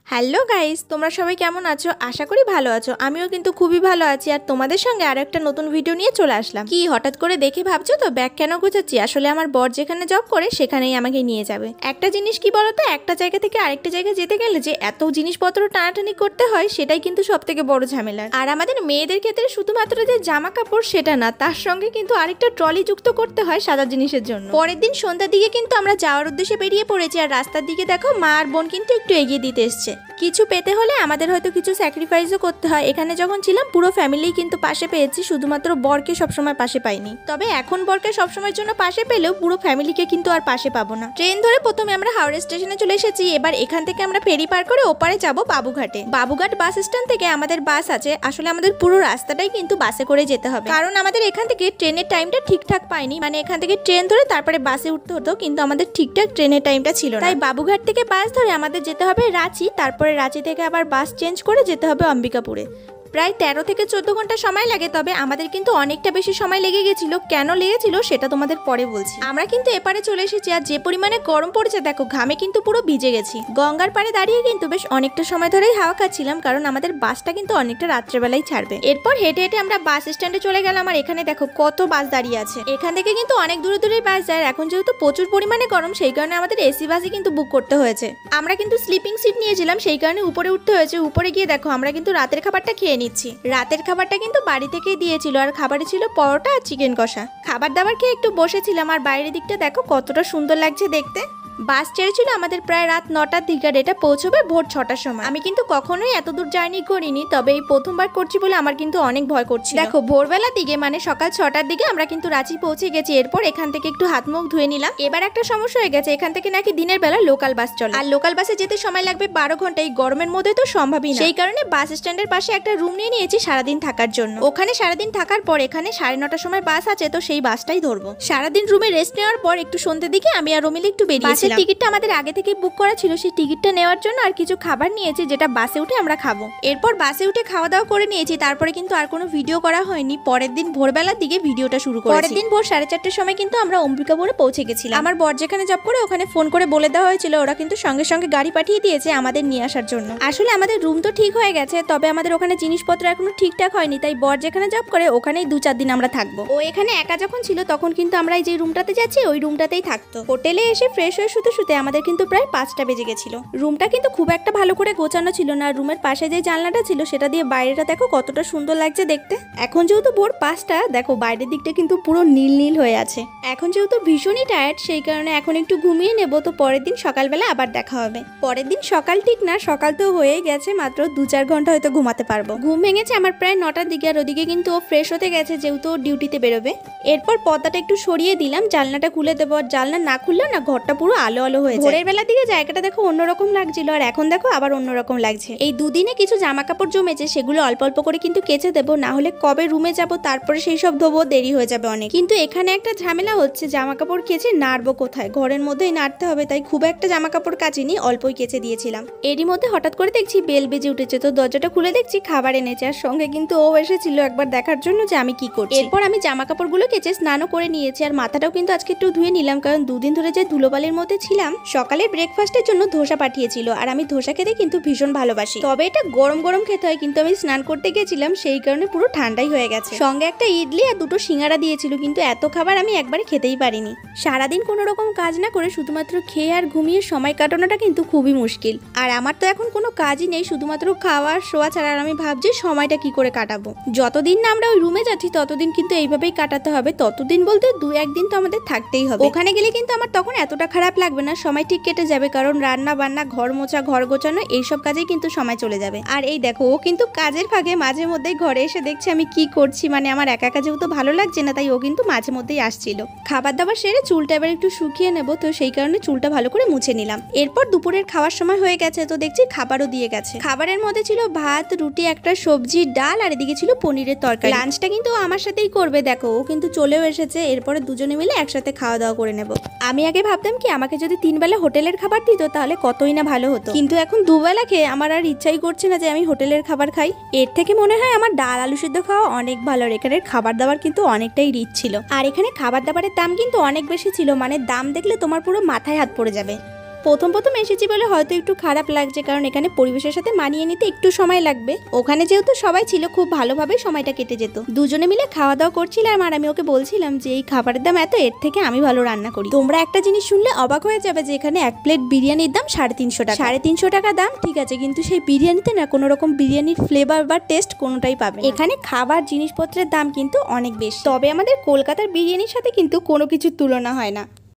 Hello guys, তোমরা সবাই কেমন আছো? আশা করি ভালো আছো। আমিও কিন্তু খুবই ভালো আছি আর তোমাদের সঙ্গে আরো একটা নতুন ভিডিও নিয়ে চলে আসলাম। কি হঠাৎ করে দেখে ভাবছো তো ব্যাগ কেন গোছাচ্ছি? আসলে আমার বর যেখানে জব করে সেখানেই আমাকে নিয়ে যাবে। একটা জিনিস কি বলতো, একটা জায়গা থেকে আরেকটা জায়গায় যেতে গেলে যে এত জিনিসপত্র টানাটানি করতে হয় সেটাই কিন্তু সব থেকে বড় ঝামেলা। আর আমাদের মেয়েদের ক্ষেত্রে শুধুমাত্র যে জামা কাপড় সেটা না, তার সঙ্গে কিন্তু আরেকটা ট্রলি যুক্ত করতে হয় সাদা জিনিসের জন্য। পরের দিন সন্ধ্যার দিকে কিন্তু আমরা যাওয়ার উদ্দেশ্যে বেরিয়ে পড়েছি আর রাস্তার দিকে দেখো মা আর বোন কিন্তু একটু এগিয়ে দিতে এসছে। কিছু পেতে হলে আমাদের হয়তো কিছু স্যাক্রিফাইসও করতে হয়। এখানে যখন ছিলাম পুরো ফ্যামিলি কিন্তু পাশে পেয়েছি, শুধুমাত্র বরকে সবসময় পাশে পাইনি। তবে এখন বরকে সবসময়ের জন্য পাশে পেলেও পুরো ফ্যামিলিকে কিন্তু আর পাশে পাবো না। ট্রেন ধরে প্রথমে আমরা হাওড়া স্টেশনে চলে এসেছি। এবার এখান থেকে আমরা ফেরি পার করে ওপারে যাব বাবুঘাটে। বাবুঘাট বাস স্ট্যান্ড থেকে আমাদের বাস আছে। আসলে আমাদের পুরো রাস্তাটাই কিন্তু বাসে করে যেতে হবে, কারণ আমাদের এখান থেকে ট্রেনের টাইমটা ঠিকঠাক পাইনি। মানে এখান থেকে ট্রেন ধরে তারপরে বাসে উঠতে হতো, কিন্তু আমাদের ঠিকঠাক ট্রেনের টাইমটা ছিল না। তাই বাবুঘাট থেকে বাস ধরে আমাদের যেতে হবে রাঁচি, তারপরে রাঁচি থেকে আবার বাস চেঞ্জ করে যেতে হবে অম্বিকাপুরে। প্রায় 13 থেকে 14 ঘন্টা সময় লাগে। তবে আমাদের কিন্তু অনেকটা বেশি সময় লেগে গেছিল। কেন লেগেছিল সেটা তোমাদের পরে বলছি। আমরা কিন্তু এপারে চলে এসেছি আর যে পরিমাণে গরম পড়েছে দেখো, ঘামে কিন্তু পুরো ভিজে গেছি। গঙ্গার পাড়ে দাঁড়িয়ে কিন্তু বেশ অনেকটা সময় ধরেই হাওয়া খাচ্ছিলাম, কারণ আমাদের বাসটা কিন্তু অনেকটা রাত্রেবেলায় ছাড়বে। এরপর হেঁটে হেঁটে আমরা বাস স্ট্যান্ডে চলে গেলাম আর এখানে দেখো কত বাস দাঁড়িয়ে আছে। এখান থেকে কিন্তু অনেক দূরে দূরে বাস যায়। এখন যেহেতু প্রচুর পরিমাণে গরম, সেই কারণে আমাদের এসি বাসই কিন্তু বুক করতে হয়েছে। আমরা কিন্তু স্লিপিং সিট নিয়েছিলাম, সেই কারণে উপরে উঠতে হয়েছে। উপরে গিয়ে দেখো আমরা কিন্তু রাতের খাবারটা খেয়ে নিচ্ছি। রাতের খাবারটা কিন্তু বাড়ি থেকেই দিয়েছিল আর খাবারে ছিল পরোটা আর চিকেন কষা। খাবার দাবার খেয়ে একটু বসেছিলাম আর বাইরের দিকটা দেখো কতটা সুন্দর লাগছে দেখতে। বাস ছেড়েছিল আমাদের প্রায় রাত 9টার দিকে আর এটা পৌঁছবে ভোর 6টার সময়। আমি কিন্তু কখনোই এত দূর জার্নি করিনি, তবে এই প্রথমবার করছি বলে আমার কিন্তু অনেক ভয় করছে। দেখো ভোরবেলার দিকে মানে সকাল 6টার দিকে আমরা কিন্তু রাঁচি পৌঁছে গেছি। এরপর এখান থেকে একটু হাত মুখ ধুয়ে নিলাম। এবার একটা সমস্যা হয়ে গেছে, এখান থেকে নাকি দিনের বেলা লোকাল বাস চলে আর লোকাল বাসে যেতে সময় লাগবে 12 ঘন্টা। এই গরমের মধ্যে তো সম্ভবই না। সেই কারণে বাস স্ট্যান্ডের পাশে একটা রুম নিয়ে নিয়েছি সারাদিন থাকার জন্য। ওখানে সারাদিন থাকার পর এখানে 9:30টার সময় বাস আছে, তো সেই বাসটাই ধরবো। সারাদিন রুমে রেস্ট নেওয়ার পর একটু সন্ধ্যের দিকে আমি আর রমিলে একটু বেরিয়েছিলাম। বাসের টিকিটটা আমাদের আগে থেকে বুক করা ছিল, সেই টিকিটটা নেওয়ার জন্য আর কিছু খাবার নিয়েছি যেটা বাসে উঠে আমরা খাবো। এরপর বাসে উঠে খাওয়া দাওয়া করে নিয়েছি। তারপরে কিন্তু আর কোনো ভিডিও করা হয়নি। পরের দিন ভোরবেলার দিকে ভিডিওটা শুরু করেছি। পরের দিন ভোর 4:30টার সময় কিন্তু আমরা অম্বিকাপুরে পৌঁছে গেছিলাম। আমার বর যেখানে জব করে ওখানে ফোন করে বলে দেওয়া হয়েছিল, ওরা কিন্তু সঙ্গে সঙ্গে গাড়ি পাঠিয়ে দিয়েছে আমাদের নিয়ে আসার জন্য। আসলে আমাদের রুম তো ঠিক হয়ে গেছে, তবে আমাদের ওখানে জিনিসপত্র এখনো ঠিকঠাক হয়নি। তাই বর যেখানে জব করে ওখানেই 2-4 দিন আমরা থাকবো। ও এখানে একা যখন ছিল তখন কিন্তু আমরা এই যে রুমটাতে যাচ্ছি ওই রুমটাতেই থাকতো। হোটেলে এসে ফ্রেশ হয়ে শুতে শুতে আমাদের কিন্তু প্রায় 5টা বেজে গেছিল। রুমটা কিন্তু খুব একটা ভালো করে গোছানো ছিল না। রুমের পাশে যে জানলাটা ছিল সেটা দিয়ে বাইরেটা দেখো কতটা সুন্দর লাগছে দেখতে। এখন যেহেতু ভোর 5টা, দেখো বাইরের দিকটা কিন্তু পুরো নীল নীল হয়ে আছে। এখন যেহেতু ভীষণই টায়ার্ড, সেই কারণে এখন একটু ঘুমিয়ে নেব। তো পরের দিন সকালবেলা আবার দেখা হবে। পরের দিন সকাল ঠিক না, সকাল তো হয়ে গেছে, মাত্র 2-4 ঘন্টা হয়তো ঘুমাতে পারবো। ঘুম ভেঙেছে আমার প্রায় 9টার দিকে আর ওদিকে কিন্তু ও ফ্রেশ হতে গেছে, যেহেতু ডিউটিতে বেরোবে। এরপর পর্দাটা একটু সরিয়ে দিলাম, জানলাটা খুলে দেবো। আর জানলা না খুললেও না ঘরটা পুরো আলো আলো হয়ে যায়। ভোরের বেলার দিকে জায়গাটা দেখো অন্যরকম লাগছিল আর এখন দেখো আবার অন্যরকম লাগছে। এই দুদিনে কিছু জামা কাপড় জমেছে, সেগুলো অল্প অল্প করে কিন্তু কেচে দেবো, না হলে কবে রুমে যাব তারপরে সেই সব ধোবো, দেরি হয়ে যাবে অনেক। কিন্তু এখানে একটা ঝামেলা হচ্ছে, জামা কাপড় কেচে নাড়বো কোথায়? ঘরের মধ্যেই নাড়তে হবে, তাই খুব একটা জামা কাপড় কাচিনি, অল্পই কেচে দিয়েছিলাম। এরই মধ্যে হঠাৎ করে দেখছি বেল বেজে উঠেছে। তো দরজাটা খুলে দেখছি খাবার এনেছে আর সঙ্গে কিন্তু ও এসেছিল একবার দেখার জন্য যে আমি কি করছি। এরপর আমি জামা কাপড়গুলো কেচে স্নানও করে নিয়েছি আর মাথাটাও কিন্তু আজকে একটু ধুয়ে নিলাম, কারণ দুদিন ধরে যে ধুলোবালির মধ্যে ছিলাম। সকালে ব্রেকফাস্টের জন্য ধোসা পাঠিয়েছিল আর আমি ধোসা খেতে কিন্তু ভীষণ ভালোবাসি, তবে এটা গরম গরম খেতে হয়। কিন্তু আমি স্নান করতে গেছিলাম, সেই কারণে পুরো ঠান্ডাই হয়ে গেছে। সঙ্গে একটা ইডলি আর 2টো সিঙ্গারা দিয়েছিল, কিন্তু এত খাবার আমি একবারে খেতেই পারিনি। সারাদিন কোনো রকম কাজ না করে শুধুমাত্র খেয়ে আর ঘুমিয়ে সময় কাটানোটা কিন্তু খুবই মুশকিল। আর আমার তো এখন কোনো কাজই নেই, শুধুমাত্র খাওয়া শোয়া ছাড়া। আর আমি ভাবছি সময়টা কি করে কাটাবো। যতদিন না আমরা ওই রুমে যাচ্ছি ততদিন কিন্তু এইভাবেই কাটাতে হবে। ততদিন বলতে 2-1 দিন তো আমাদের থাকতেই হবে। ওখানে গেলে কিন্তু আমার তখন এতটা খারাপ লাগবে না, সময় ঠিক কেটে যাবে, কারণ রান্না বান্না, ঘর মোছা, ঘর গোছানো এইসব কাজেই কিন্তু সময় চলে যাবে। আর এই দেখো ও কিন্তু কাজের ফাঁকে মাঝে মধ্যেই ঘরে এসে দেখছে আমি কি করছি। মানে আমার একা একা যেহেতু ভালো লাগছে না, তাই ও কিন্তু মাঝে মধ্যেই আসছিল। খাবার দাবার সেরে চুলটা এবার একটু শুকিয়ে নেবো, তো সেই কারণে চুলটা ভালো করে মুছে নিলাম। এরপর দুপুরের খাওয়ার সময় হয়ে গেছে, তো দেখছি খাবারও দিয়ে গেছে। খাবারের মধ্যে ছিল ভাত, রুটি, একটা সবজি, ডাল আর এদিকে ছিল পনিরের তরকারি। লাঞ্চটা কিন্তু আমার সাথেই করবে। দেখো ও কিন্তু চলেও এসেছে। এরপরে দুজনে মিলে একসাথে খাওয়া দাওয়া করে নেব। আমি আগে ভাবতাম কি আমাকে যদি 3 বেলা হোটেলের খাবার দিত তাহলে কতই না ভালো হতো, কিন্তু এখন 2 বেলা খেয়ে আমার আর ইচ্ছাই করছে না যে আমি হোটেলের খাবার খাই। এর থেকে মনে হয় আমার ডাল আলু সিদ্ধ খাওয়া অনেক ভালো। এখানের খাবার দাবার কিন্তু অনেকটাই রিচ ছিল আর এখানে খাবার দাবারের দাম কিন্তু অনেক বেশি ছিল। মানে দাম দেখলে তোমার পুরো মাথায় হাত পড়ে যাবে। প্রথম প্রথম এসেছি বলে হয়তো একটু খারাপ লাগছে, কারণ এখানে পরিবেশের সাথে মানিয়ে নিতে একটু সময় লাগবে। ওখানে যেহেতু সবাই ছিল খুব ভালোভাবে সময়টা কেটে যেত। দুজনে মিলে খাওয়া দাওয়া করছিলাম আর আমি ওকে বলছিলাম যে এই খাবারের দাম এত, এর থেকে আমি ভালো রান্না করি। তোমরা একটা জিনিস শুনলে অবাক হয়ে যাবে যে এখানে এক প্লেট বিরিয়ানির দাম 350 টাকা। 350 টাকা দাম ঠিক আছে, কিন্তু সেই বিরিয়ানিতে না কোনো রকম বিরিয়ানির ফ্লেভার বা টেস্ট কোনোটাই পাবে। এখানে খাবার জিনিসপত্রের দাম কিন্তু অনেক বেশি, তবে আমাদের কলকাতার বিরিয়ানির সাথে কিন্তু কোনো কিছুর তুলনা হয় না।